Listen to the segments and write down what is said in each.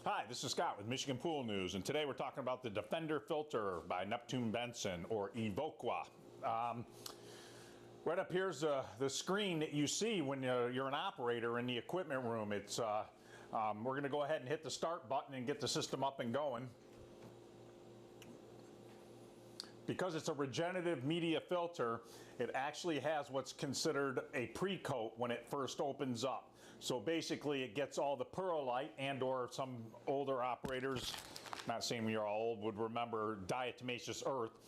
Hi, this is Scott with Michigan Pool News, and today we're talking about the Defender Filter by Neptune Benson, or Evoqua. Right up here's the screen that you see when you're an operator in the equipment room. It's we're going to go ahead and hit the start button and get the system up and going. Because it's a regenerative media filter, it actually has what's considered a pre-coat when it first opens up. So basically it gets all the perlite, and or some older operators, not saying you're all old, would remember diatomaceous earth,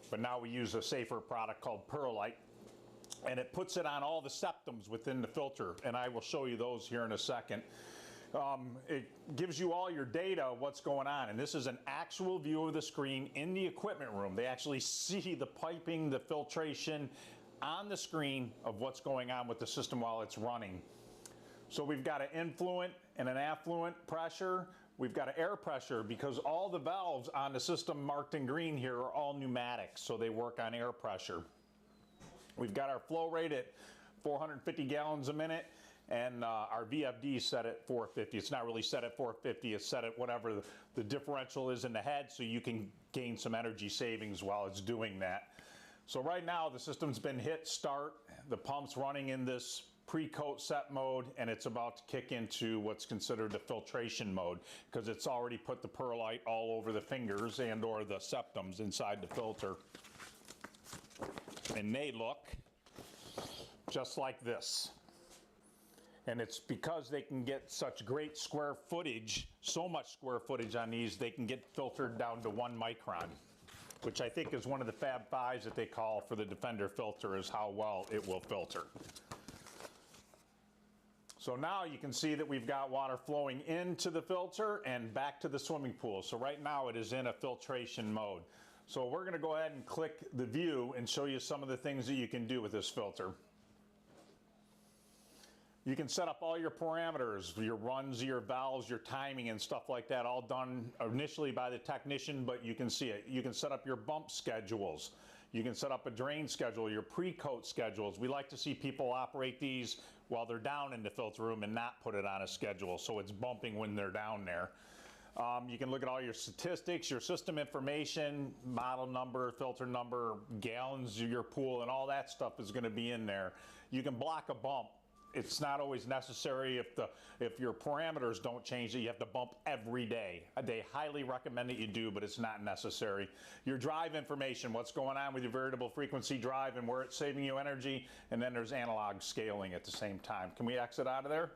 but now we use a safer product called perlite, and it puts it on all the septums within the filter, and I will show you those here in a second. It gives you all your data, what's going on, and this is an actual view of the screen in the equipment room. They actually see the piping, the filtration on the screen of what's going on with the system while it's running. So we've got an influent and an affluent pressure. We've got an air pressure because all the valves on the system marked in green here are all pneumatic, so they work on air pressure. We've got our flow rate at 450 gallons a minute. And our VFD is set at 450. It's not really set at 450, it's set at whatever the differential is in the head, so you can gain some energy savings while it's doing that. So right now the system's been hit start, the pump's running in this pre-coat set mode, and it's about to kick into what's considered the filtration mode, because it's already put the perlite all over the fingers and or the septums inside the filter. And they look just like this. And it's because they can get such great square footage, so much square footage on these, they can get filtered down to 1 micron, which I think is one of the Fab Fives that they call for the Defender filter, is how well it will filter. So now you can see that we've got water flowing into the filter and back to the swimming pool. So right now it is in a filtration mode. So we're going to go ahead and click the view and show you some of the things that you can do with this filter. You can set up all your parameters, your runs, your valves, your timing and stuff like that, all done initially by the technician, but you can see it. You can set up your bump schedules. You can set up a drain schedule, your pre-coat schedules. We like to see people operate these while they're down in the filter room and not put it on a schedule, so it's bumping when they're down there. You can look at all your statistics, your system information, model number, filter number, gallons of your pool, and all that stuff is going to be in there. You can block a bump. It's not always necessary if your parameters don't change that you have to bump every day. They highly recommend that you do, but it's not necessary. Your drive information, what's going on with your variable frequency drive and where it's saving you energy, and then there's analog scaling at the same time. Can we exit out of there?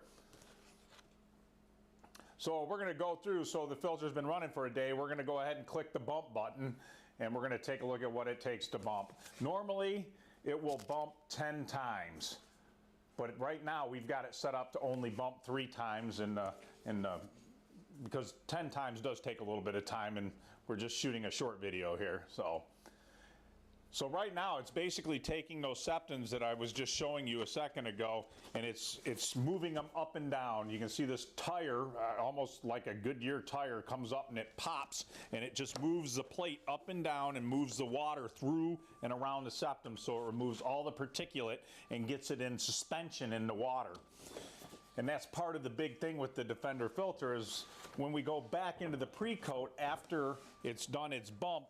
So we're going to go through, so the filter's been running for a day, we're going to go ahead and click the bump button, and we're going to take a look at what it takes to bump. Normally, it will bump 10 times. But right now we've got it set up to only bump 3 times, because 10 times does take a little bit of time, and we're just shooting a short video here. So right now it's basically taking those septums that I was just showing you a second ago, and it's moving them up and down. You can see this tire, almost like a Goodyear tire, comes up and it pops, and it just moves the plate up and down and moves the water through and around the septum, so it removes all the particulate and gets it in suspension in the water. And that's part of the big thing with the Defender filter, is when we go back into the pre-coat after it's done its bump,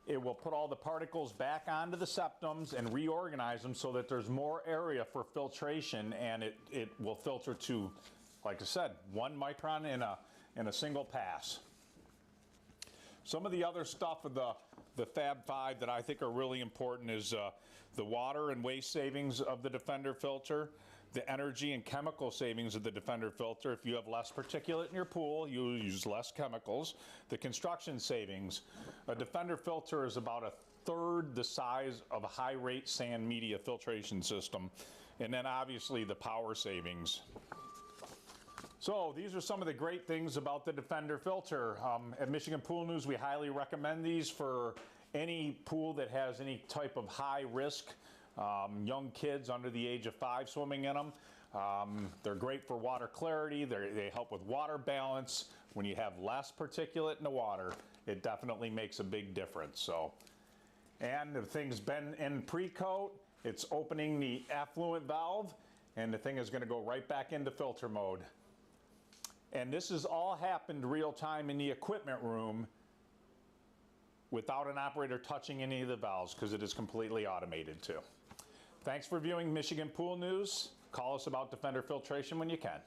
it will put all the particles back onto the septums and reorganize them so that there's more area for filtration, and it will filter to, like I said, 1 micron in a single pass. Some of the other stuff of the Fab Five that I think are really important is the water and waste savings of the Defender filter, the energy and chemical savings of the Defender filter. If you have less particulate in your pool, you'll use less chemicals. The construction savings. A Defender filter is about 1/3 the size of a high-rate sand media filtration system. And then obviously the power savings. So these are some of the great things about the Defender filter. At Michigan Pool News, we highly recommend these for any pool that has any type of high risk, young kids under the age of 5 swimming in them. They're great for water clarity. They help with water balance. When you have less particulate in the water, it definitely makes a big difference. So, and the thing's been in pre-coat, it's opening the affluent valve, and the thing is going to go right back into filter mode. And this has all happened real time in the equipment room without an operator touching any of the valves, because it is completely automated too. Thanks for viewing Michigan Pool News. Call us about Defender filtration when you can.